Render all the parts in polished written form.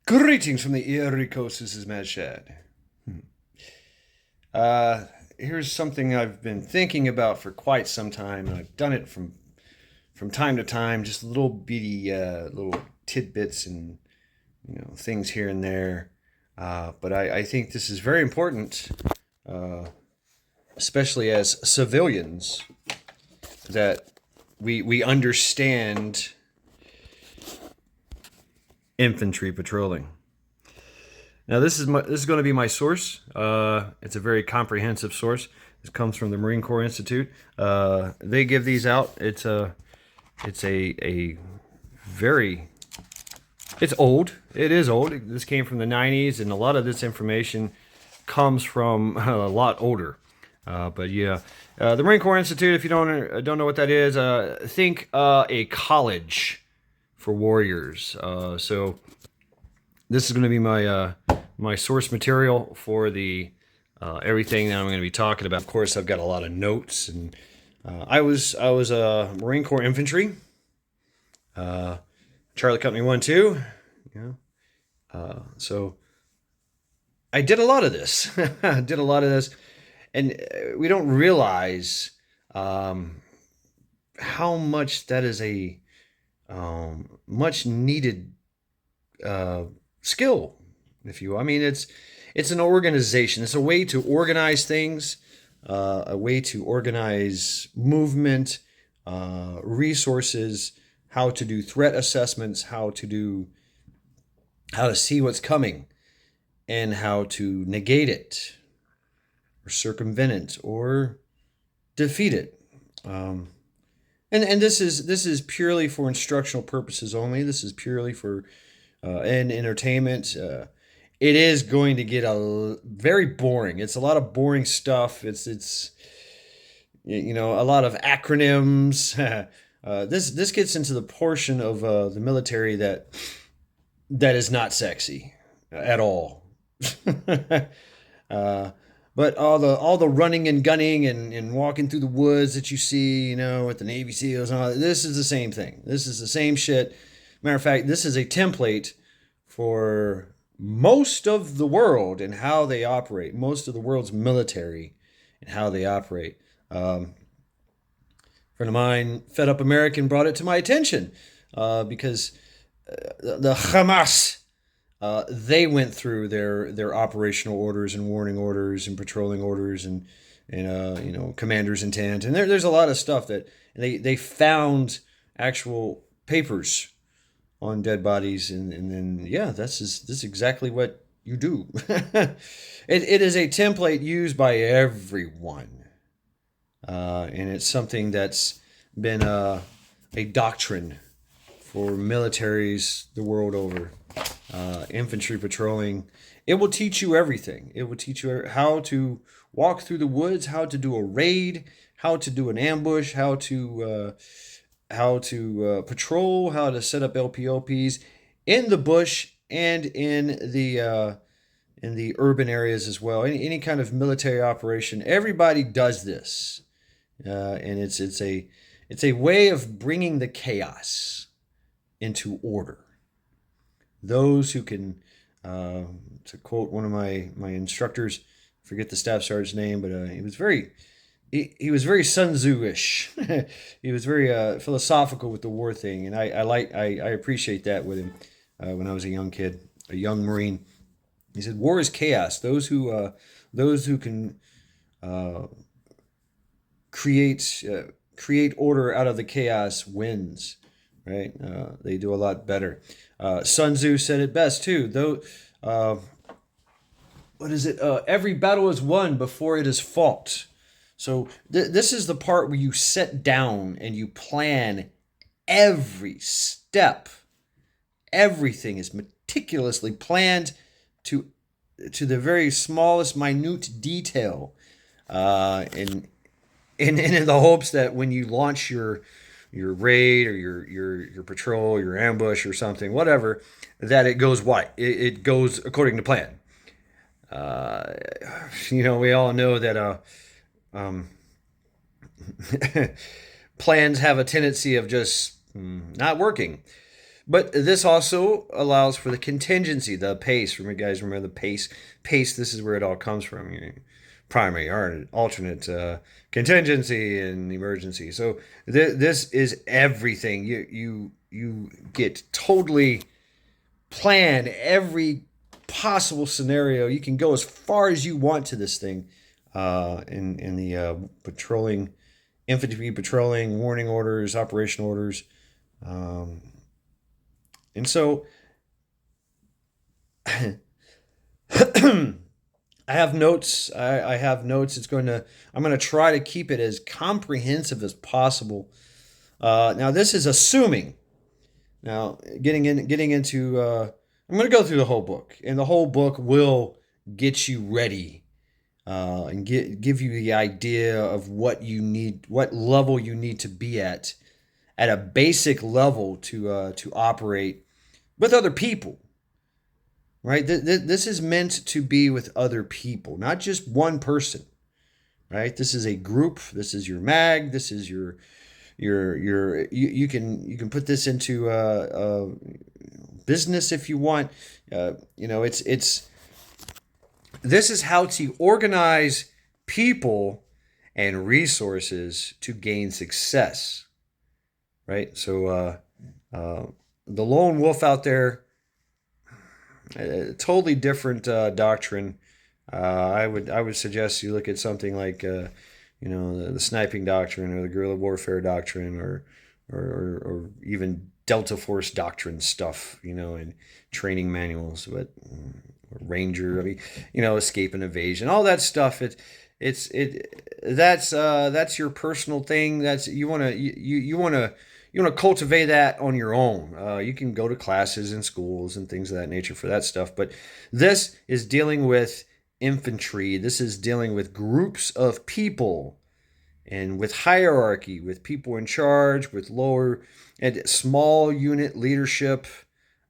Greetings from the Erie Coast. This is Mad Shad. Uh, Here's something I've been thinking about for quite some time, and I've done it from time to time, just little bitty little tidbits and things here and there. But I think this is very important, uh, especially as civilians, that we understand infantry patrolling. Now this is going to be my source. It's a very comprehensive source. This comes from the Marine Corps Institute. They give these out. It's a very it's old. It is old. This came from the 90s, and a lot of this information comes from a lot older. But yeah, the Marine Corps Institute. If you don't know what that is, think a college for warriors. So this is going to be my source material for the everything that I'm going to be talking about. Of course, I've got a lot of notes, and I was a Marine Corps Infantry, Charlie Company 1-2. So I did a lot of this. I did a lot of this, and we don't realize how much that is a much needed skill, if you will. I mean, it's an organization. It's a way to organize things, a way to organize movement, resources, how to do threat assessments, how to see what's coming, and how to negate it, or circumvent it, or defeat it. And this is purely for instructional purposes only. This is purely for and entertainment. It is going to get very boring. It's a lot of boring stuff. It's a lot of acronyms. This gets into the portion of the military that is not sexy at all. But all the running and gunning and walking through the woods that you see, with the Navy SEALs and all that, this is the same thing. This is the same shit. Matter of fact, this is a template for most of the world and how they operate. Most of the world's military and how they operate. A friend of mine, Fed Up American, brought it to my attention because the Hamas, they went through their operational orders and warning orders and patrolling orders and commander's intent, and there's a lot of stuff that they found actual papers on dead bodies, and then yeah, this is exactly what you do. It is a template used by everyone, and it's something that's been a doctrine for militaries the world over. Infantry patrolling, it will teach you everything. It will teach you how to walk through the woods, how to do a raid, how to do an ambush, how to patrol, how to set up LPOPs in the bush and in the urban areas as well. Any kind of military operation, everybody does this, and it's a way of bringing the chaos into order. Those who can, to quote one of my instructors, forget the staff sergeant's name, but he was very Sun Tzu-ish. He was very philosophical with the war thing, and I appreciate that with him. When I was a young kid, a young Marine, he said, "War is chaos. Those who can create order out of the chaos wins." Right? They do a lot better. Sun Tzu said it best too. Though, what is it? Every battle is won before it is fought. So this is the part where you sit down and you plan every step. Everything is meticulously planned to the very smallest minute detail, in the hopes that when you launch your raid or your patrol, your ambush or something, whatever, that it goes white. It goes according to plan. We all know that plans have a tendency of just not working. But this also allows for the contingency, the pace. Remember, guys, remember the pace. Pace. This is where it all comes from. Primary, alternate, contingency, and emergency. So this is everything. You get totally plan every possible scenario. You can go as far as you want to this thing. In the patrolling, infantry patrolling, warning orders, operation orders. Um, and so I have notes. I have notes. I'm going to try to keep it as comprehensive as possible. Now this is assuming. Now getting into. I'm going to go through the whole book, and the whole book will get you ready and give you the idea of what you need, what level you need to be at a basic level to operate with other people. Right? This is meant to be with other people, not just one person. Right? This is a group. This is your mag. This is you can put this into business if you want. It's this is how to organize people and resources to gain success, right? So the lone wolf out there, a totally different doctrine. I would suggest you look at something like the sniping doctrine or the guerrilla warfare doctrine or even Delta Force doctrine stuff, in training manuals, but Ranger, I mean, escape and evasion, all that stuff. That's your personal thing. That's you want to cultivate that on your own. You can go to classes in schools and things of that nature for that stuff. But this is dealing with infantry. This is dealing with groups of people and with hierarchy, with people in charge, with lower and small unit leadership,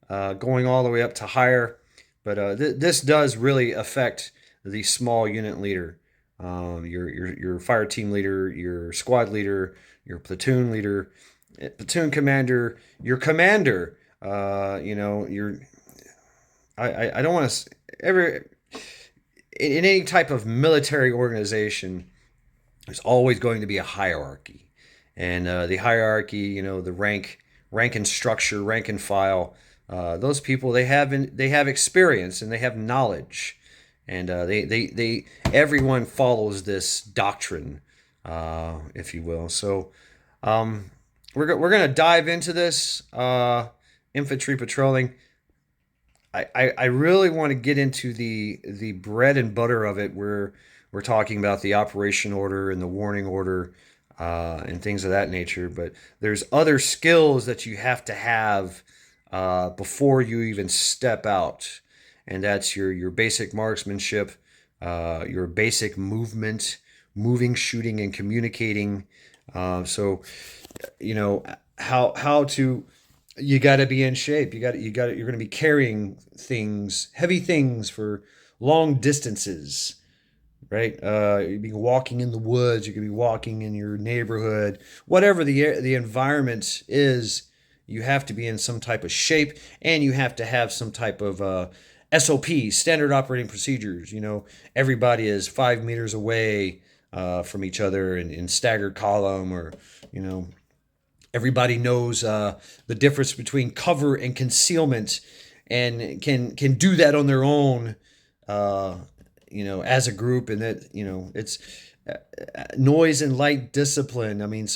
going all the way up to higher. But this does really affect the small unit leader, your fire team leader, your squad leader, your platoon leader, platoon commander, your commander. Your I don't want to ever in any type of military organization. There's always going to be a hierarchy, and the hierarchy, the rank and structure, rank and file. Those people they have experience and they have knowledge, and they everyone follows this doctrine, if you will. So we're gonna dive into this infantry patrolling. I really want to get into the bread and butter of it, where we're talking about the operation order and the warning order and things of that nature. But there's other skills that you have to have before you even step out, and that's your basic marksmanship, your basic movement, moving, shooting, and communicating. So, how to. You got to be in shape. You're going to be carrying heavy things for long distances, right? You be walking in the woods. You could be walking in your neighborhood. Whatever the environment is, you have to be in some type of shape, and you have to have some type of SOP, standard operating procedures. Everybody is 5 meters away from each other in staggered column, or everybody knows the difference between cover and concealment, and can do that on their own. As a group, and that it's noise and light discipline. I mean,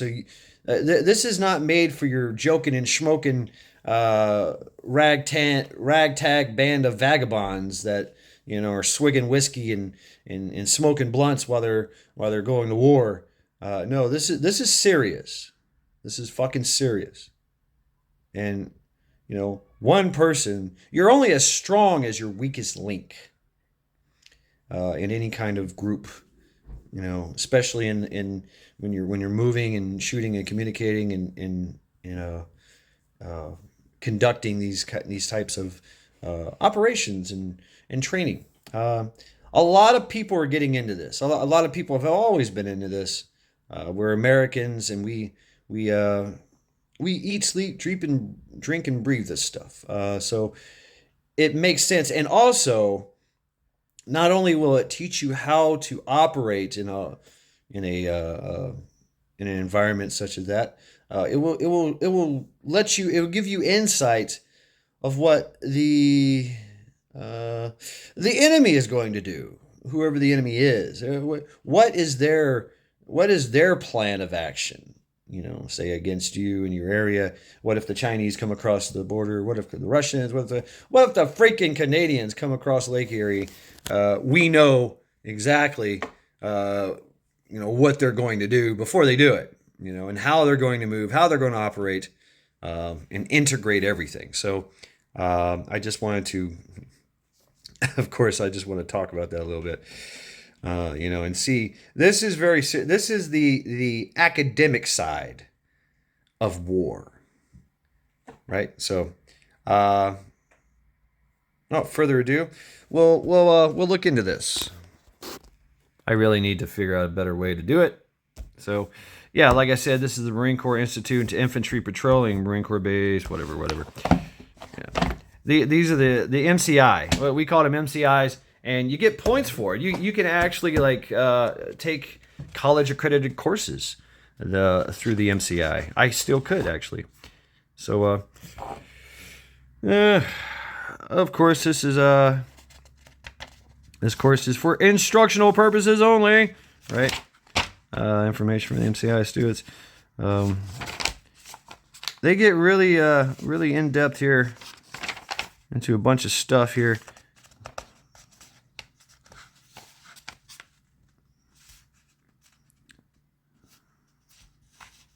this is not made for your joking and schmoking ragtag band of vagabonds that are swigging whiskey and smoking blunts while they're going to war. No, this is serious. This is fucking serious. And one person, you're only as strong as your weakest link in any kind of group. Especially in when you're moving and shooting and communicating and conducting these types of operations and training. A lot of people are getting into this. A lot of people have always been into this. We're Americans, and we we eat, sleep, drink and breathe this stuff. So it makes sense. And also, not only will it teach you how to operate in a in an environment such as that, it will let you, it will give you insight of what the enemy is going to do, whoever the enemy is. What is their plan of action? Say against you in your area. What if the Chinese come across the border? What if the Russians? What if the freaking Canadians come across Lake Erie? We know exactly, what they're going to do before they do it. And how they're going to move, how they're going to operate, and integrate everything. So I just wanted to, of course, I just want to talk about that a little bit. And see, this is this is the academic side of war, right? So, without further ado, we'll look into this. I really need to figure out a better way to do it. So, yeah, like I said, this is the Marine Corps Institute to Infantry Patrolling, Marine Corps Base, whatever. Yeah. These are the MCI. We call them MCIs. And you get points for it. You can actually take college accredited courses through the MCI. I still could actually. So of course this course is for instructional purposes only, right? Information from the MCI students. They get really in depth here into a bunch of stuff here.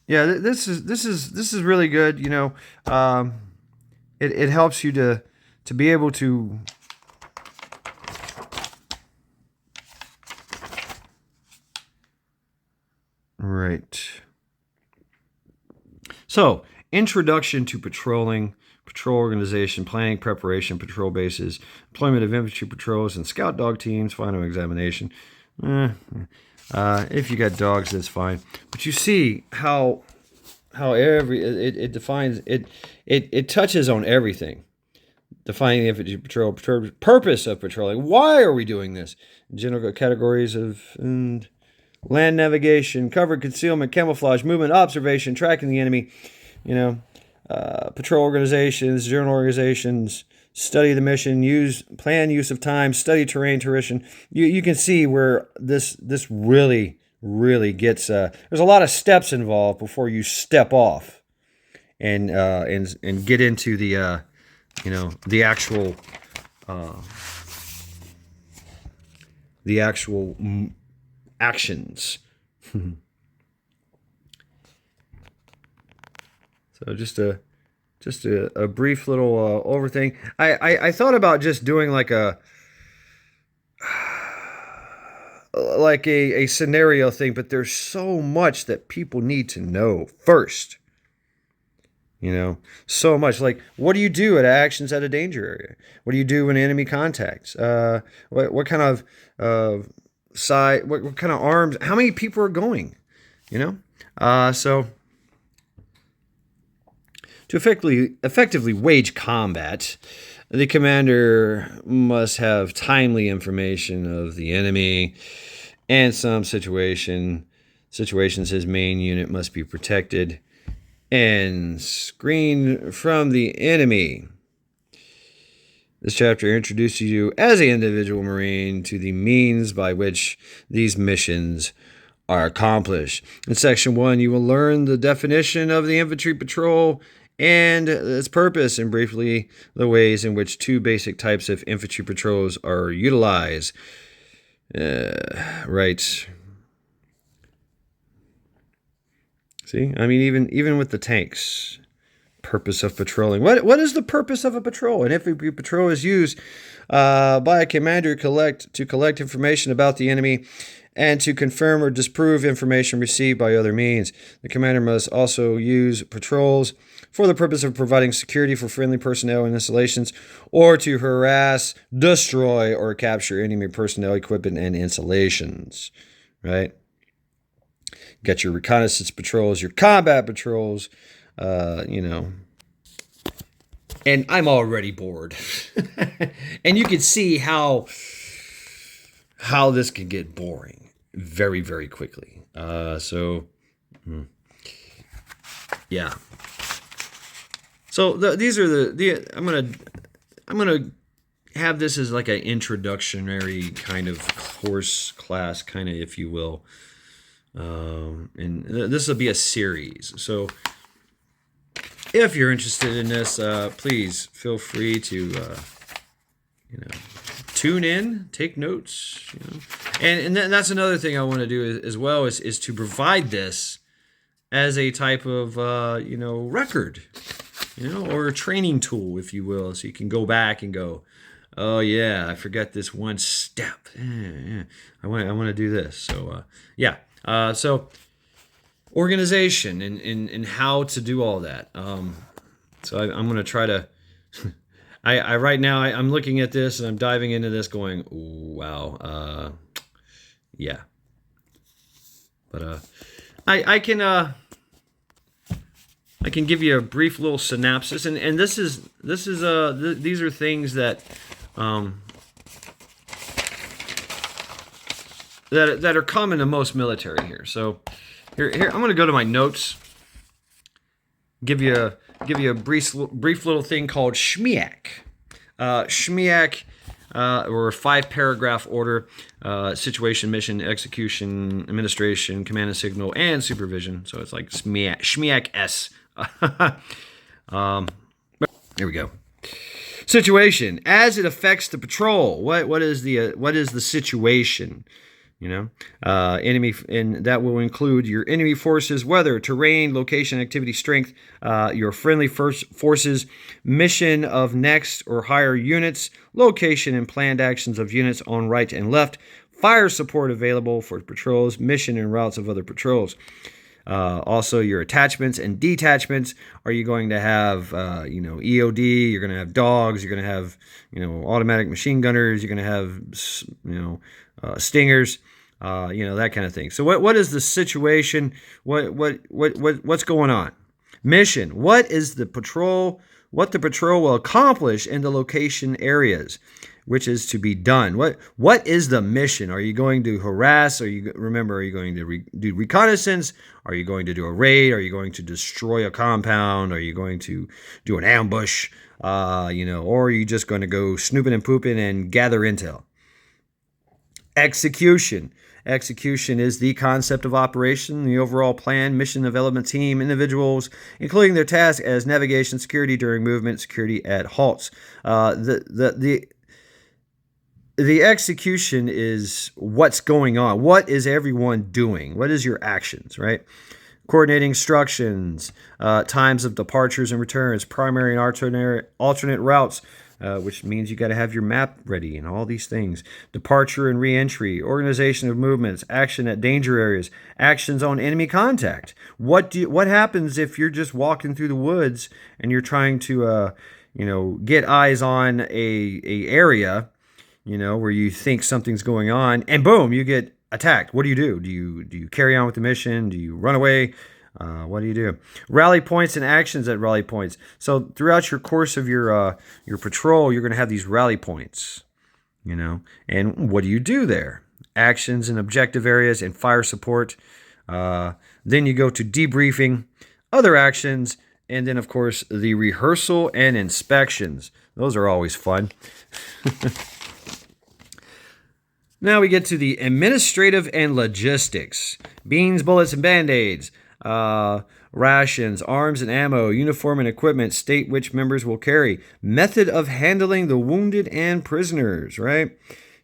Yeah, this is really good. It helps you to be able to right. So, introduction to patrolling, patrol organization, planning, preparation, patrol bases, employment of infantry patrols and scout dog teams, final examination. If you got dogs, that's fine. But you see how it defines it. It touches on everything. Defining the infantry patrol, purpose of patrolling. Why are we doing this? General categories of land navigation, cover, concealment, camouflage, movement, observation, tracking the enemy. Patrol organizations, journal organizations. Study the mission, plan use of time, study terrain, tuition. You can see where this really gets. There's a lot of steps involved before you step off, and get into the actual actions. So just a brief little overthink. I thought about just doing like a scenario thing, but there's so much that people need to know first. So much. Like, what do you do at actions at a danger area? What do you do when enemy contacts? What kind of side? What kind of arms? How many people are going? So. To effectively wage combat, the commander must have timely information of the enemy, and some situations his main unit must be protected and screened from the enemy. This chapter introduces you as an individual Marine to the means by which these missions are accomplished. In Section 1, you will learn the definition of the infantry patrol and its purpose, and briefly the ways in which two basic types of infantry patrols are utilized. Right. See, I mean, even with the tanks, purpose of patrolling. What is the purpose of a patrol? An infantry patrol is used by a commander to collect information about the enemy and to confirm or disprove information received by other means. The commander must also use patrols for the purpose of providing security for friendly personnel and installations, or to harass, destroy, or capture enemy personnel, equipment, and installations. Right? You got your reconnaissance patrols, your combat patrols, You know, and I'm already bored. And you can see how this can get boring very, very quickly. Yeah. So these are the I'm gonna have this as like an introductory kind of course class, kind of, if you will. And this will be a series. So if you're interested in this, please feel free to tune in, take notes. And that's another thing I want to do as well is to provide this as a type of record, or a training tool, if you will, so you can go back and go, oh yeah, I forgot this one step. Yeah. I want to do this. So so organization and how to do all that. So I'm going to try to. I right now I'm looking at this and I'm diving into this, going, ooh, wow, yeah. But I can give you a brief little synopsis, and these are things that that are common to most military here. So here I'm going to go to my notes. Give you a brief little thing called SHMEAC. SHMEAC, or 5-paragraph order: situation, mission, execution, administration, command and signal, and supervision. So it's like SHMEAC S. Here we go. Situation as it affects the patrol. What is the situation? Enemy, and that will include your enemy forces, weather, terrain, location, activity, strength, your friendly forces, mission of next or higher units, location and planned actions of units on right and left, fire support available for patrols, mission and routes of other patrols. Also, your attachments and detachments. Are you going to have, EOD? You're going to have dogs. You're going to have, automatic machine gunners. You're going to have, stingers. That kind of thing. So, what is the situation? What's going on? Mission. What is the patrol? What the patrol will accomplish in the location areas, which is to be done. What is the mission? Are you going to harass? Are you going to do reconnaissance? Are you going to do a raid? Are you going to destroy a compound? Are you going to do an ambush? Or are you just going to go snooping and pooping and gather intel? Execution. Execution is the concept of operation, the overall plan, mission development team, individuals, including their task as navigation, security during movement, security at halts. The execution is what's going on. What is everyone doing? What is your actions, right? Coordinating instructions, times of departures and returns, primary and alternate routes, which means you got to have your map ready and all these things. Departure and re-entry, organization of movements, action at danger areas, actions on enemy contact. What happens if you're just walking through the woods and you're trying to get eyes on a area, where you think something's going on, and boom, you get attacked? What do you do? Do you carry on with the mission? Do you run away? What do you do? Rally points and actions at rally points. So throughout your course of your patrol, you're going to have these rally points, and what do you do there? Actions and objective areas and fire support. Then you go to debriefing, other actions, and then, of course, the rehearsal and inspections. Those are always fun. Now we get to the administrative and logistics. Beans, bullets, and Band-Aids. Rations, arms and ammo, uniform and equipment state which members will carry. Method of handling the wounded and prisoners, right?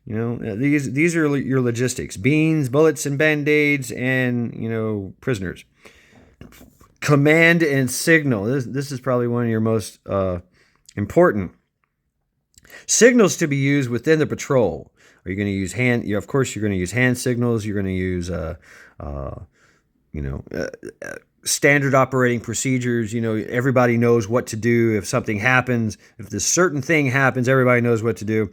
These are your logistics. Beans, bullets, and Band-Aids, and, prisoners. Command and signal. This is probably one of your most important. Signals to be used within the patrol. Are you going to use of course, you're going to use hand signals. You're going to use, standard operating procedures. Everybody knows what to do if something happens. If this certain thing happens, everybody knows what to do.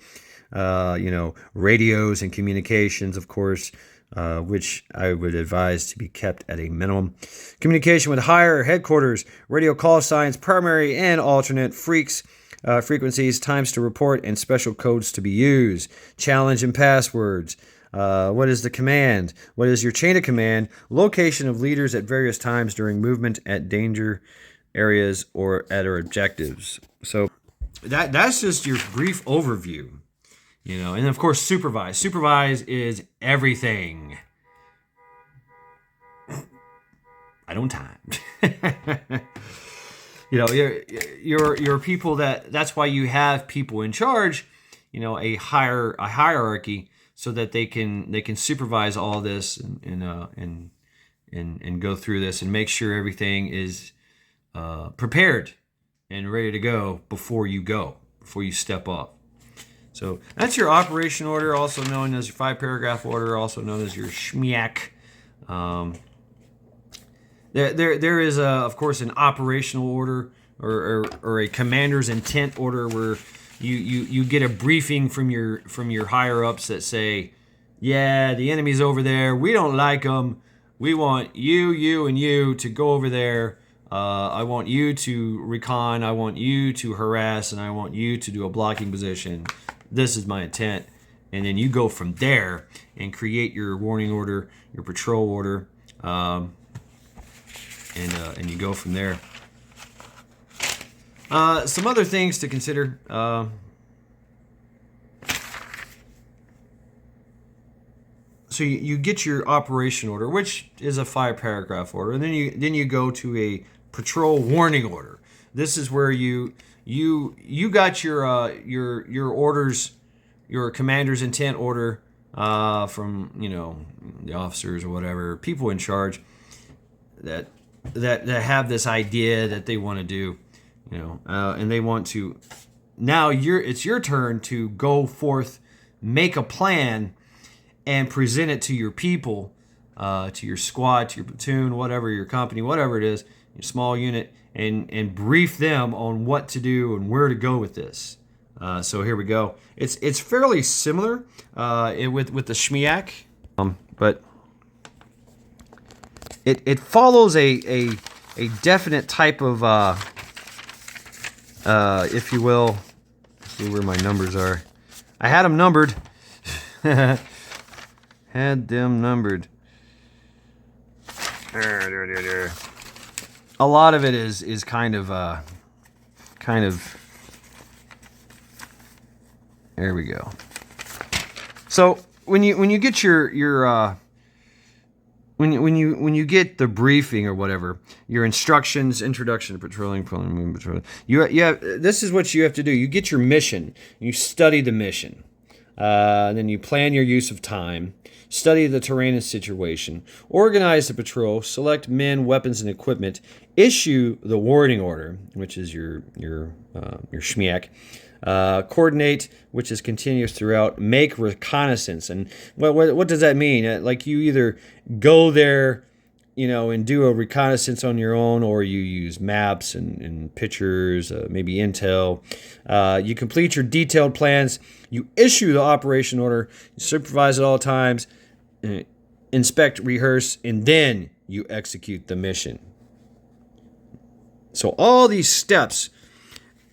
Radios and communications, of course. which I would advise to be kept at a minimum. Communication with higher headquarters, radio call signs, primary and alternate frequencies, times to report, and special codes to be used. Challenge and passwords. What is the command? What is your chain of command? Location of leaders at various times during movement at danger areas or at our objectives. So that's just your brief overview. And of course, supervise. Supervise is everything. I don't time. Your people that's why you have people in charge, a hierarchy, so that they can supervise all this and go through this and make sure everything is prepared and ready to go before you step off. So that's your operation order, also known as your 5-paragraph order, also known as your SHMIAC. There is, of course, an operational order or a commander's intent order where you get a briefing from your higher ups that say, yeah, the enemy's over there. We don't like them. We want you, and you to go over there. I want you to recon. I want you to harass, and I want you to do a blocking position. This is my intent. And then you go from there and create your warning order, your patrol order, and you go from there. Some other things to consider. So you get your operation order, which is a 5-paragraph order, and then you go to a patrol warning order. This is where you got your orders, your commander's intent order from the officers or whatever, people in charge that have this idea that they want to do, and they want to. Now it's your turn to go forth, make a plan, and present it to your people, to your squad, to your platoon, whatever, your company, whatever it is, your small unit, and brief them on what to do and where to go with this. So here we go. It's fairly similar with the SHMIAC, but it follows a definite type of, if you will. Let's see where my numbers are. I had them numbered. Had them numbered. There. A lot of it is kind of. There we go. So when you get when you get the briefing or whatever, your instructions, introduction to patrolling, patrolling, you have, this is what you have to do. You get your mission. You study the mission. Then you plan your use of time, study the terrain and situation, organize the patrol, select men, weapons, and equipment, issue the warning order, which is your SHMIAC, coordinate, which is continuous throughout, make reconnaissance. And what does that mean? Like you either go there, and do a reconnaissance on your own, or you use maps and pictures, maybe intel. You complete your detailed plans. You issue the operation order. You supervise at all times, inspect, rehearse, and then you execute the mission. So all these steps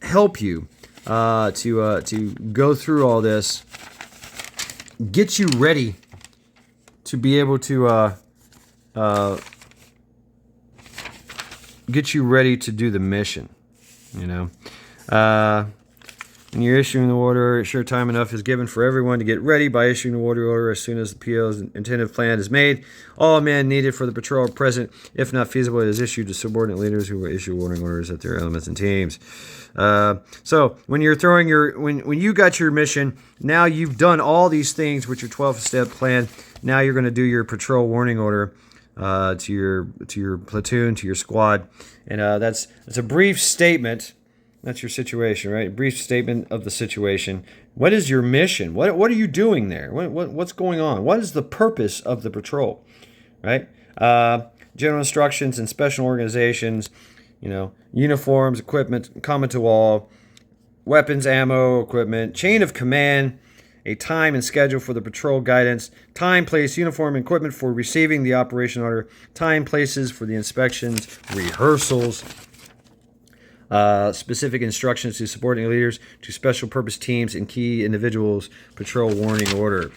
help you to go through all this, get you ready to be able to get you ready to do the mission. When you're issuing the order, sure time enough is given for everyone to get ready by issuing the order as soon as the PO's intended plan is made. All men needed for the patrol are present. If not feasible, it is issued to subordinate leaders who will issue warning orders at their elements and teams. So when you're throwing when you got your mission, now you've done all these things with your 12-step plan. Now you're going to do your patrol warning order to your platoon, to your squad, and that's a brief statement. That's your situation, right? Brief statement of the situation. What is your mission? What are you doing there? What's going on? What is the purpose of the patrol, right? General instructions and special organizations, uniforms, equipment, common to all, weapons, ammo, equipment, chain of command, a time and schedule for the patrol guidance, time, place, uniform, and equipment for receiving the operation order, time, places for the inspections, rehearsals, specific instructions to subordinate leaders, to special purpose teams and key individuals, patrol warning order.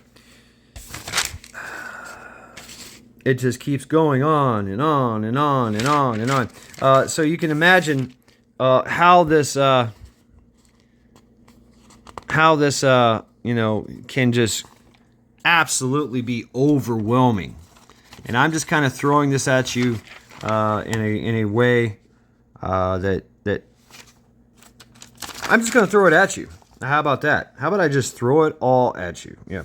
It just keeps going on and on and on and on and on. So you can imagine how this can just absolutely be overwhelming. And I'm just kind of throwing this at you in a way that I'm just going to throw it at you. How about that? How about I just throw it all at you? Yeah.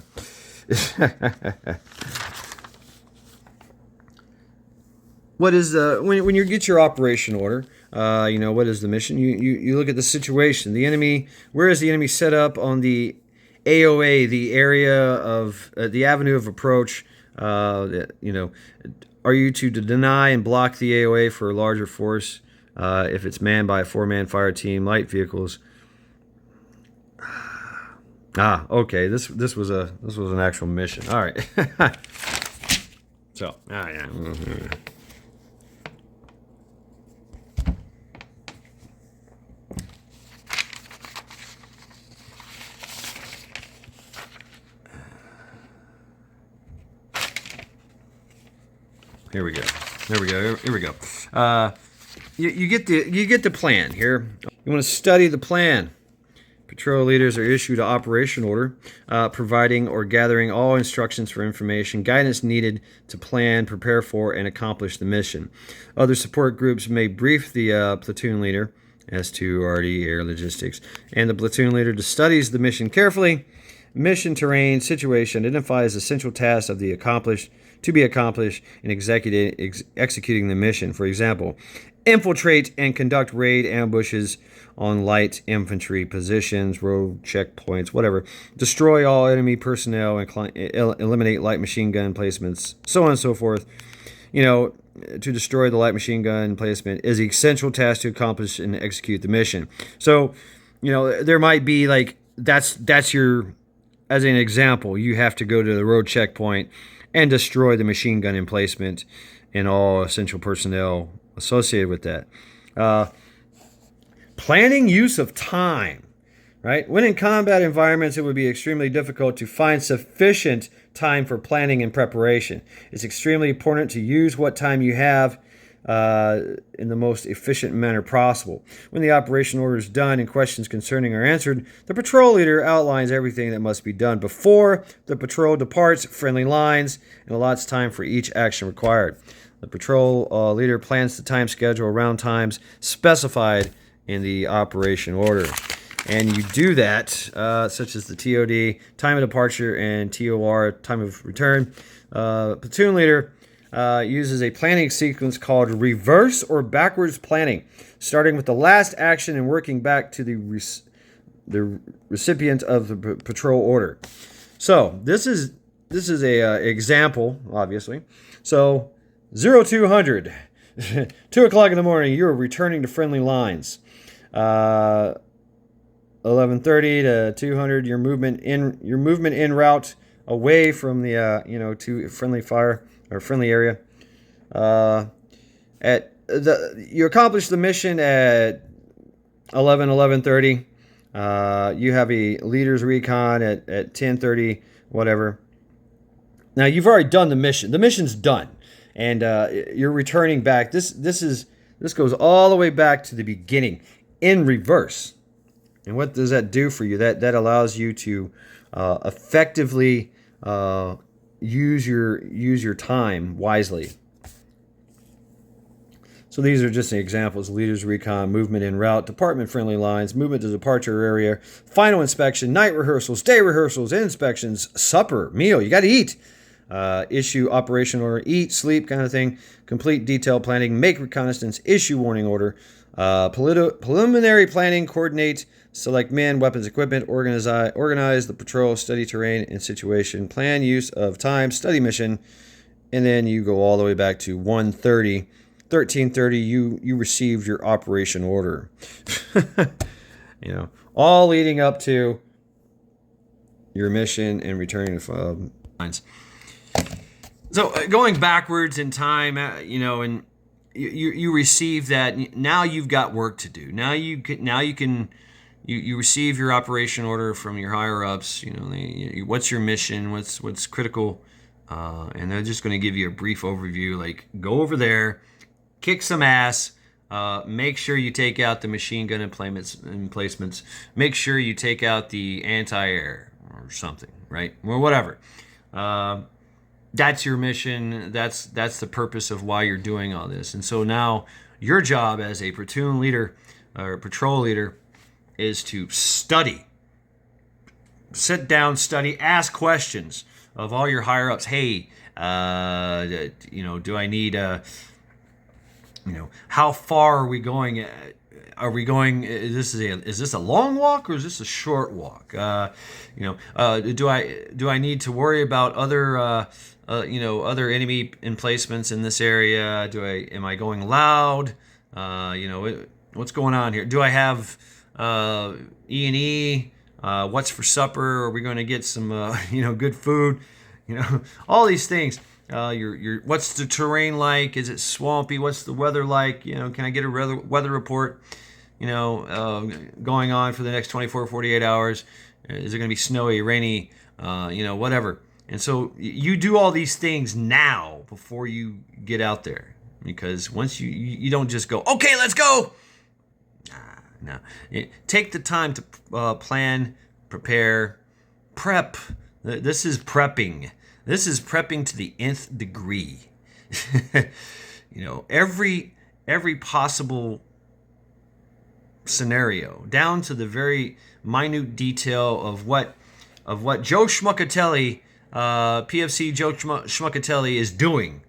What is when you get your operation order? What is the mission? You look at the situation. The enemy. Where is the enemy set up on the AOA, the area of the avenue of approach? Are you to deny and block the AOA for a larger force if it's manned by a 4-man fire team, light vehicles? Okay. This was an actual mission. All right. So, yeah. Mm-hmm. Here we go. You get the plan here. You want to study the plan. Patrol leaders are issued an operation order, providing or gathering all instructions for information, guidance needed to plan, prepare for, and accomplish the mission. Other support groups may brief the platoon leader as to RD, air logistics, and the platoon leader studies the mission carefully. Mission, terrain, situation, identifies essential tasks to be accomplished in executing the mission. For example, infiltrate and conduct raid ambushes on light infantry positions, road checkpoints, whatever. Destroy all enemy personnel and eliminate light machine gun placements, so on and so forth. To destroy the light machine gun placement is the essential task to accomplish and execute the mission. So, there might be that's your, as an example, you have to go to the road checkpoint and destroy the machine gun emplacement and all essential personnel associated with that. Planning use of time, right? When in combat environments, it would be extremely difficult to find sufficient time for planning and preparation. It's extremely important to use what time you have in the most efficient manner possible. When the operation order is done and questions concerning are answered, the patrol leader outlines everything that must be done before the patrol departs friendly lines and allots time for each action required. The patrol leader plans the time schedule around times specified in the operation order. And you do that, such as the TOD, time of departure, and TOR, time of return. Platoon leader uses a planning sequence called reverse or backwards planning, starting with the last action and working back to the recipient of the patrol order. So this is a example, obviously. So 0200, 2 o'clock in the morning, you're returning to friendly lines. 11:30 to 200, your movement en route away from the to friendly fire or friendly area. You accomplish the mission at 11:30. You have a leader's recon at 10:30, whatever. Now you've already done the mission. The mission's done, and you're returning back. This goes all the way back to the beginning in reverse. And what does that do for you? That allows you to effectively use your time wisely. So these are just examples: leaders recon, movement en route, department friendly lines, movement to departure area, final inspection, night rehearsals, day rehearsals, inspections, supper, meal. You got to eat. Issue operation order, eat, sleep, kind of thing. Complete detailed planning, make reconnaissance, issue warning order. Preliminary planning, coordinate, select men, weapons, equipment, organize the patrol, study terrain and situation, plan use of time, study mission, and then you go all the way back to 1:30. 13:30, you received your operation order. All leading up to your mission and returning to lines. So going backwards in time, and you receive that. Now you've got work to do. Now you can you receive your operation order from your higher ups. What's your mission? What's critical? And they're just going to give you a brief overview, like go over there, kick some ass. Make sure you take out the machine gun emplacements. Make sure you take out the anti-air or something, right? Or whatever. That's your mission. That's the purpose of why you're doing all this. And so now your job as a platoon leader or patrol leader is to study. Sit down, study, ask questions of all your higher ups. Hey, do I need how far are we going? Are we going? Is this a long walk or is this a short walk? Do I need to worry about other other enemy emplacements in this area? Am I going loud? What's going on here? Do I have E&E? What's for supper? Are we going to get some good food? All these things. What's the terrain like? Is it swampy? What's the weather like? Can I get a weather report? Going on for the next 24, 48 hours. Is it going to be snowy, rainy? Whatever. And so you do all these things now before you get out there, because once you don't just go, okay, let's go. No. Take the time to plan, prepare, prep. This is prepping. This is prepping to the nth degree. Every possible scenario, down to the very minute detail of what Joe Schmuckatelli, PFC Joe Schmuckatelli is doing,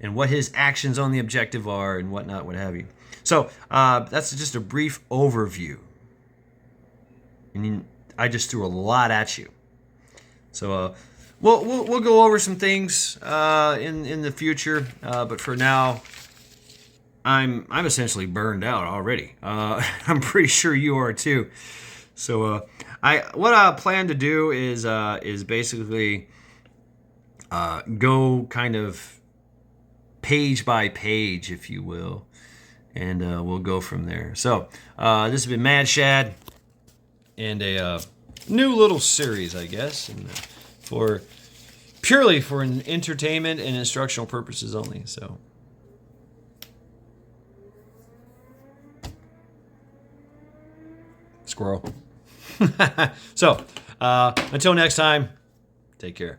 and what his actions on the objective are, and whatnot, what have you. So that's just a brief overview. I just threw a lot at you. So we'll go over some things in the future, but for now, I'm essentially burned out already. I'm pretty sure you are too. So what I plan to do is basically go kind of page by page, if you will, and we'll go from there. So this has been Mad Shad, and a new little series, I guess, and purely for entertainment and instructional purposes only. So. Squirrel. So, until next time, take care.